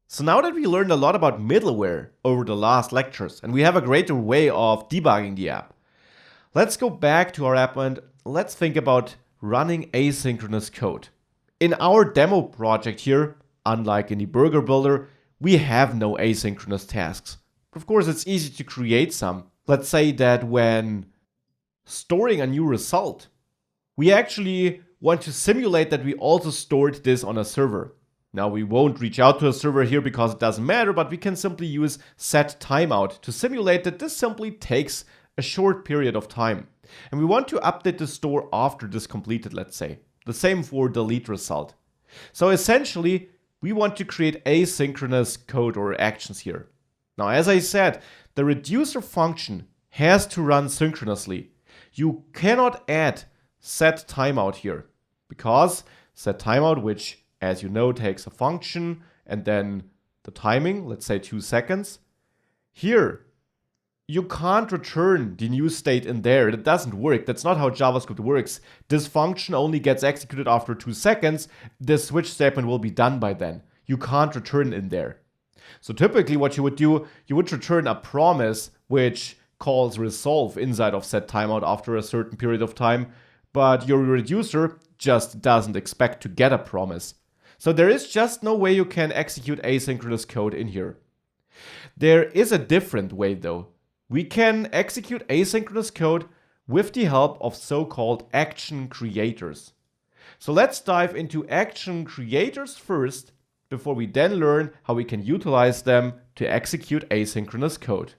So now that we learned a lot about middleware over the last lectures, and we have a greater way of debugging the app, let's go back to our app and let's think about running asynchronous code. In our demo project here, unlike in the Burger Builder, we have no asynchronous tasks. Of course, it's easy to create some. Let's say that when storing a new result, we actually want to simulate that we also stored this on a server. Now we won't reach out to a server here because it doesn't matter, but we can simply use set timeout to simulate that this simply takes a short period of time. And we want to update the store after this completed, let's say. The same for delete result. So essentially, we want to create asynchronous code or actions here. Now, as I said, the reducer function has to run synchronously. You cannot add set timeout here because set timeout, which as you know, takes a function and then the timing, let's say 2 seconds. Here, you can't return the new state in there. It doesn't work. That's not how JavaScript works. This function only gets executed after 2 seconds. The switch statement will be done by then. You can't return in there. So typically what you would do, you would return a promise which calls resolve inside of set timeout after a certain period of time, but your reducer just doesn't expect to get a promise. So there is just no way you can execute asynchronous code in here. There is a different way though. We can execute asynchronous code with the help of so-called action creators. So let's dive into action creators first, before we then learn how we can utilize them to execute asynchronous code.